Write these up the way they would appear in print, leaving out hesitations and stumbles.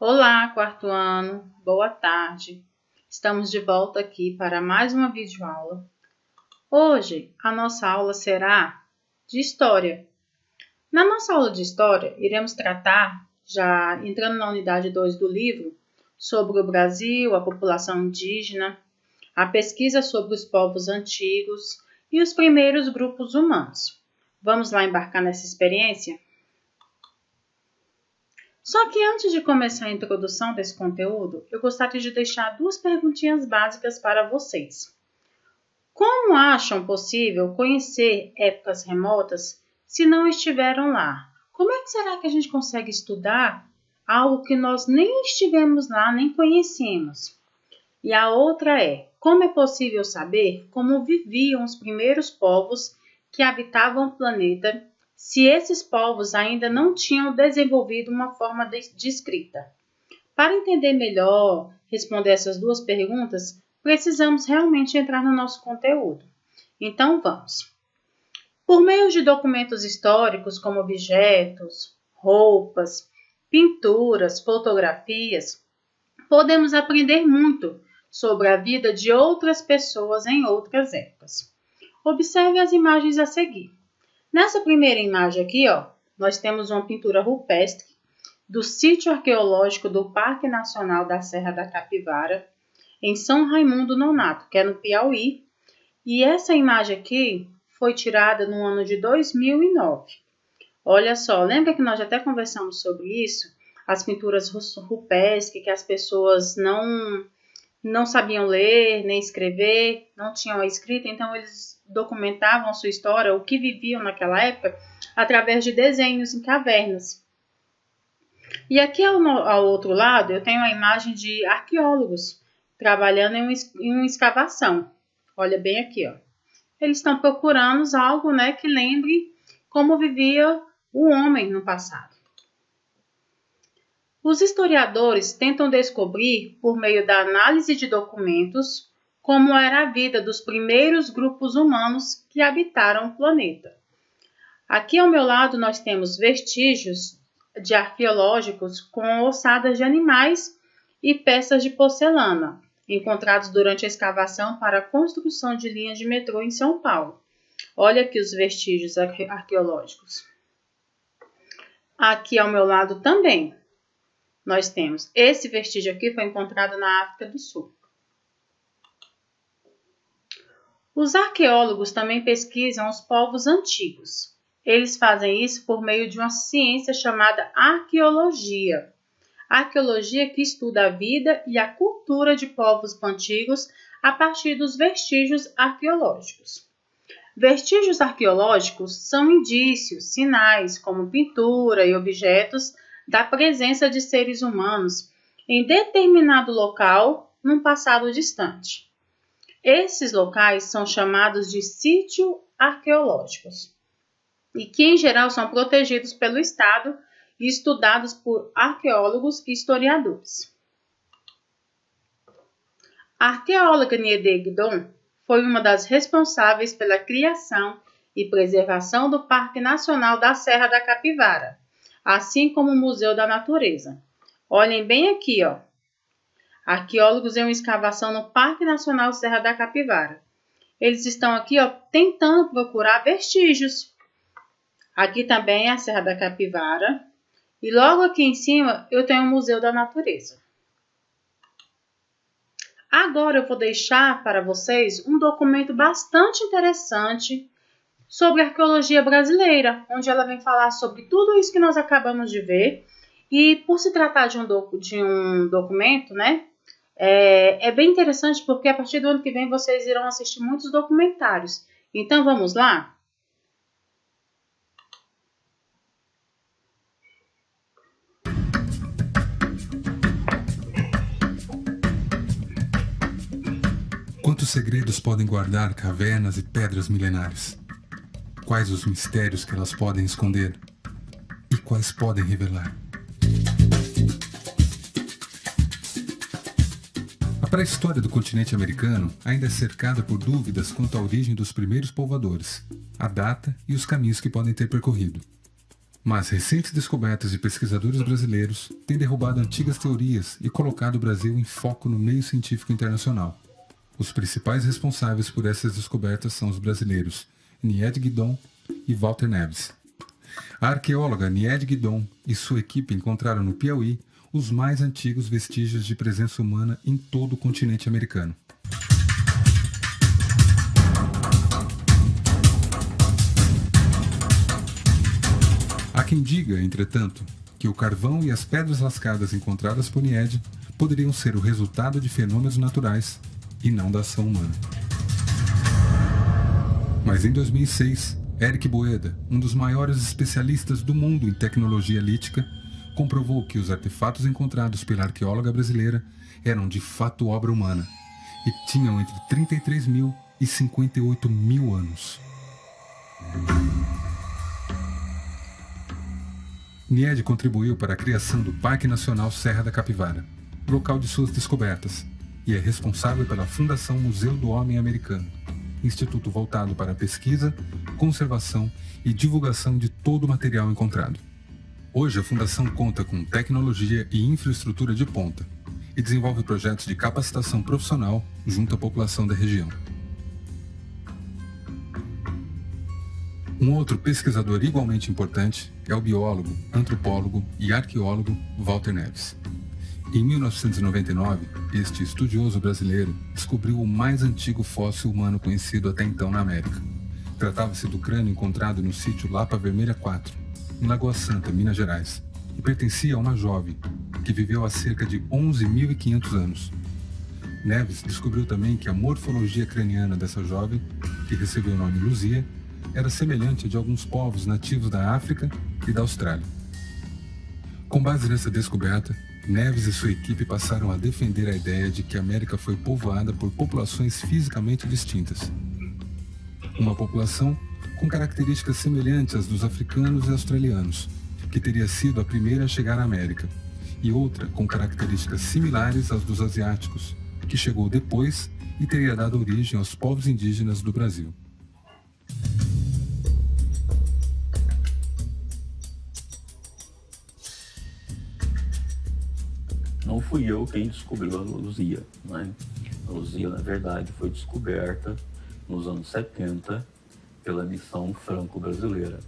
Olá, quarto ano, boa tarde. Estamos de volta aqui para mais uma videoaula. Hoje, a nossa aula será de História. Na nossa aula de História, iremos tratar, já entrando na unidade 2 do livro, sobre o Brasil, a população indígena, a pesquisa sobre os povos antigos e os primeiros grupos humanos. Vamos lá embarcar nessa experiência? Só que antes de começar a introdução desse conteúdo, eu gostaria de deixar duas perguntinhas básicas para vocês. Como acham possível conhecer épocas remotas se não estiveram lá? Como é que será que a gente consegue estudar algo que nós nem estivemos lá, nem conhecemos? E a outra é, como é possível saber como viviam os primeiros povos que habitavam o planeta se esses povos ainda não tinham desenvolvido uma forma de escrita? Para entender melhor, responder essas duas perguntas, precisamos realmente entrar no nosso conteúdo. Então vamos. Por meio de documentos históricos como objetos, roupas, pinturas, fotografias, podemos aprender muito sobre a vida de outras pessoas em outras épocas. Observe as imagens a seguir. Nessa primeira imagem aqui, nós temos uma pintura rupestre do sítio arqueológico do Parque Nacional da Serra da Capivara, em São Raimundo Nonato, que é no Piauí. E essa imagem aqui foi tirada no ano de 2009. Olha só, lembra que nós já até conversamos sobre isso? As pinturas rupestres, que as pessoas não sabiam ler, nem escrever, não tinham a escrita, então eles documentavam a sua história, o que viviam naquela época, através de desenhos em cavernas. E aqui ao outro lado, eu tenho a imagem de arqueólogos trabalhando em uma escavação. Olha bem aqui, Eles estão procurando algo, que lembre como vivia o homem no passado. Os historiadores tentam descobrir, por meio da análise de documentos, como era a vida dos primeiros grupos humanos que habitaram o planeta. Aqui ao meu lado nós temos vestígios de arqueológicos com ossadas de animais e peças de porcelana, encontrados durante a escavação para a construção de linhas de metrô em São Paulo. Olha aqui os vestígios arqueológicos. Aqui ao meu lado também nós temos esse vestígio aqui, foi encontrado na África do Sul. Os arqueólogos também pesquisam os povos antigos. Eles fazem isso por meio de uma ciência chamada arqueologia. Arqueologia que estuda a vida e a cultura de povos antigos a partir dos vestígios arqueológicos. Vestígios arqueológicos são indícios, sinais, como pintura e objetos, da presença de seres humanos em determinado local num passado distante. Esses locais são chamados de sítios arqueológicos e que, em geral, são protegidos pelo Estado e estudados por arqueólogos e historiadores. A arqueóloga Niede Guidon foi uma das responsáveis pela criação e preservação do Parque Nacional da Serra da Capivara, assim como o Museu da Natureza. Olhem bem aqui, Arqueólogos em uma escavação no Parque Nacional Serra da Capivara. Eles estão aqui, tentando procurar vestígios. Aqui também é a Serra da Capivara. E logo aqui em cima eu tenho o Museu da Natureza. Agora eu vou deixar para vocês um documento bastante interessante sobre a arqueologia brasileira, onde ela vem falar sobre tudo isso que nós acabamos de ver. E por se tratar de um documento, é bem interessante porque a partir do ano que vem vocês irão assistir muitos documentários. Então vamos lá? Quantos segredos podem guardar cavernas e pedras milenares? Quais os mistérios que elas podem esconder? E quais podem revelar? A pré-história do continente americano ainda é cercada por dúvidas quanto à origem dos primeiros povoadores, a data e os caminhos que podem ter percorrido. Mas recentes descobertas de pesquisadores brasileiros têm derrubado antigas teorias e colocado o Brasil em foco no meio científico internacional. Os principais responsáveis por essas descobertas são os brasileiros Nied Guidon e Walter Neves. A arqueóloga Nied Guidon e sua equipe encontraram no Piauí os mais antigos vestígios de presença humana em todo o continente americano. Há quem diga, entretanto, que o carvão e as pedras lascadas encontradas por Nied poderiam ser o resultado de fenômenos naturais e não da ação humana. Mas em 2006, Eric Boeda, um dos maiores especialistas do mundo em tecnologia lítica, comprovou que os artefatos encontrados pela arqueóloga brasileira eram de fato obra humana e tinham entre 33 mil e 58 mil anos. Nied contribuiu para a criação do Parque Nacional Serra da Capivara, local de suas descobertas, e é responsável pela Fundação Museu do Homem Americano, instituto voltado para a pesquisa, conservação e divulgação de todo o material encontrado. Hoje a Fundação conta com tecnologia e infraestrutura de ponta e desenvolve projetos de capacitação profissional junto à população da região. Um outro pesquisador igualmente importante é o biólogo, antropólogo e arqueólogo Walter Neves. Em 1999, este estudioso brasileiro descobriu o mais antigo fóssil humano conhecido até então na América. Tratava-se do crânio encontrado no sítio Lapa Vermelha 4, em Lagoa Santa, Minas Gerais, e pertencia a uma jovem que viveu há cerca de 11.500 anos. Neves descobriu também que a morfologia craniana dessa jovem, que recebeu o nome Luzia, era semelhante à de alguns povos nativos da África e da Austrália. Com base nessa descoberta, Neves e sua equipe passaram a defender a ideia de que a América foi povoada por populações fisicamente distintas. Uma população com características semelhantes às dos africanos e australianos, que teria sido a primeira a chegar à América, e outra com características similares às dos asiáticos, que chegou depois e teria dado origem aos povos indígenas do Brasil. Não fui eu quem descobriu a Luzia, né? A Luzia, na verdade, foi descoberta nos anos 70 pela missão franco-brasileira.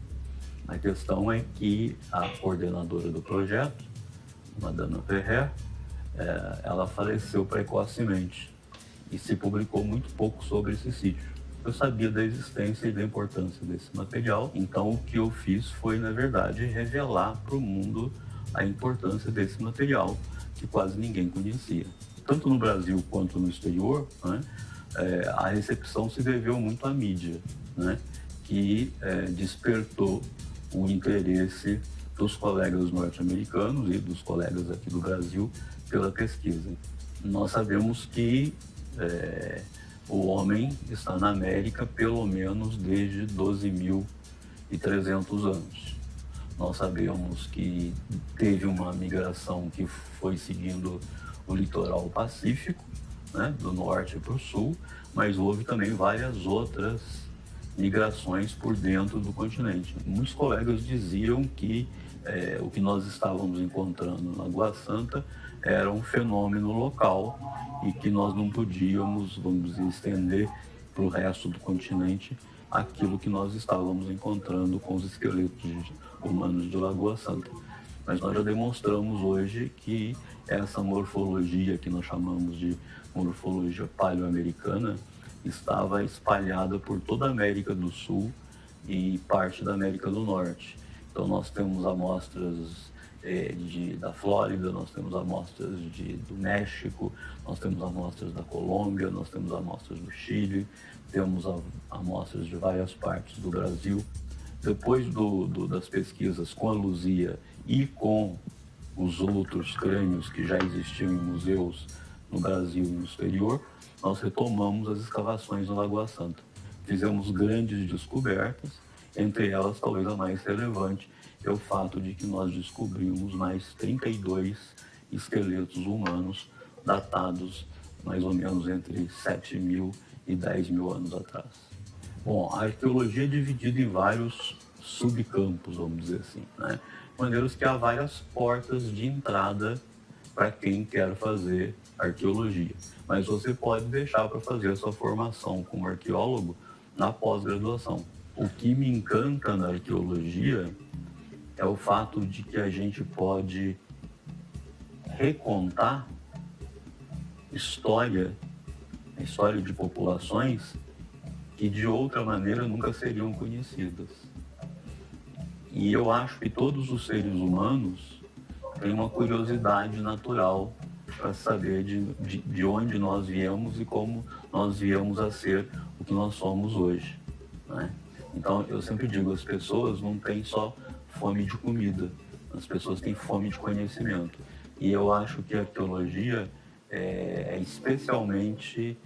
A questão é que a coordenadora do projeto, Madame Ferrer, ela faleceu precocemente e se publicou muito pouco sobre esse sítio. Eu sabia da existência e da importância desse material, então o que eu fiz foi, na verdade, revelar para o mundo a importância desse material, que quase ninguém conhecia. Tanto no Brasil quanto no exterior, né, a recepção se deveu muito à mídia, né, que despertou o interesse dos colegas norte-americanos e dos colegas aqui do Brasil pela pesquisa. Nós sabemos que o homem está na América pelo menos desde 12.300 anos. Nós sabemos que teve uma migração que foi seguindo o litoral pacífico, né, do norte para o sul, mas houve também várias outras migrações por dentro do continente. Muitos colegas diziam que o que nós estávamos encontrando na Lagoa Santa era um fenômeno local e que nós não podíamos, vamos dizer, estender para o resto do continente aquilo que nós estávamos encontrando com os esqueletos humanos de Lagoa Santa. Mas nós já demonstramos hoje que essa morfologia, que nós chamamos de morfologia paleoamericana, estava espalhada por toda a América do Sul e parte da América do Norte. Então nós temos amostras da Flórida, nós temos amostras do México, nós temos amostras da Colômbia, nós temos amostras do Chile, temos amostras de várias partes do Brasil. Depois das pesquisas com a Luzia e com os outros crânios que já existiam em museus no Brasil e no exterior, nós retomamos as escavações na Lagoa Santa. Fizemos grandes descobertas, entre elas talvez a mais relevante é o fato de que nós descobrimos mais 32 esqueletos humanos datados mais ou menos entre 7.000 e 10.000 anos atrás. Bom, a arqueologia é dividida em vários subcampos, vamos dizer assim, né? De maneira que há várias portas de entrada para quem quer fazer arqueologia. Mas você pode deixar para fazer a sua formação como arqueólogo na pós-graduação. O que me encanta na arqueologia é o fato de que a gente pode recontar a história de populações que de outra maneira nunca seriam conhecidas. E eu acho que todos os seres humanos têm uma curiosidade natural para saber de onde nós viemos e como nós viemos a ser o que nós somos hoje, né? Então, eu sempre digo, as pessoas não têm só fome de comida, as pessoas têm fome de conhecimento. E eu acho que a arqueologia é especialmente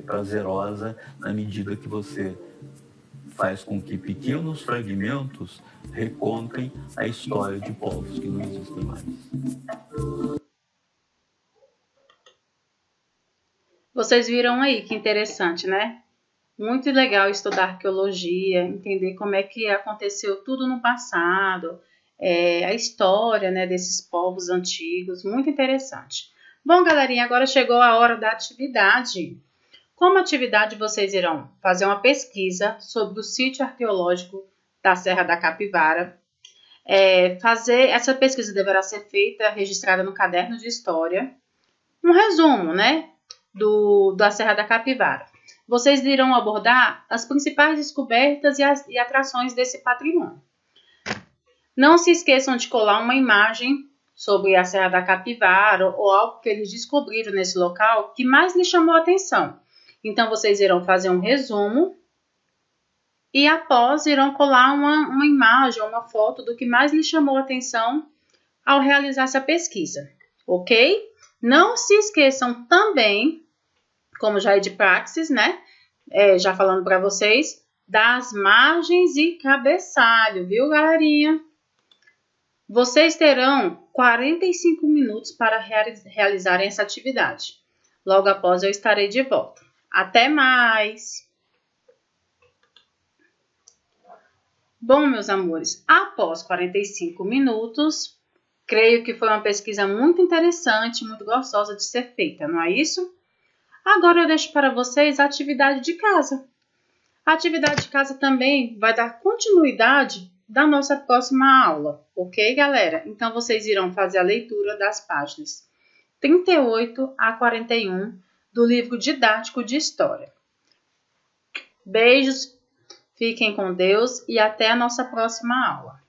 prazerosa na medida que você faz com que pequenos fragmentos recontem a história de povos que não existem mais. Vocês viram aí que interessante, né? Muito legal estudar arqueologia, entender como é que aconteceu tudo no passado, a história, né, desses povos antigos, muito interessante. Bom, galerinha, agora chegou a hora da atividade. Como atividade, vocês irão fazer uma pesquisa sobre o sítio arqueológico da Serra da Capivara. Essa pesquisa deverá ser feita, registrada no caderno de história. Um resumo, né, da Serra da Capivara. Vocês irão abordar as principais descobertas e atrações desse patrimônio. Não se esqueçam de colar uma imagem sobre a Serra da Capivara ou algo que eles descobriram nesse local que mais lhes chamou a atenção. Então, vocês irão fazer um resumo e após irão colar uma imagem ou uma foto do que mais lhes chamou a atenção ao realizar essa pesquisa, ok? Não se esqueçam também, como já é de praxis, né? Já falando para vocês, das margens e cabeçalho, viu, galerinha? Vocês terão 45 minutos para realizarem essa atividade. Logo após eu estarei de volta. Até mais! Bom, meus amores, após 45 minutos, creio que foi uma pesquisa muito interessante, muito gostosa de ser feita, não é isso? Agora eu deixo para vocês a atividade de casa. A atividade de casa também vai dar continuidade da nossa próxima aula, ok, galera? Então, vocês irão fazer a leitura das páginas 38 a 41 do livro didático de História. Beijos, fiquem com Deus e até a nossa próxima aula.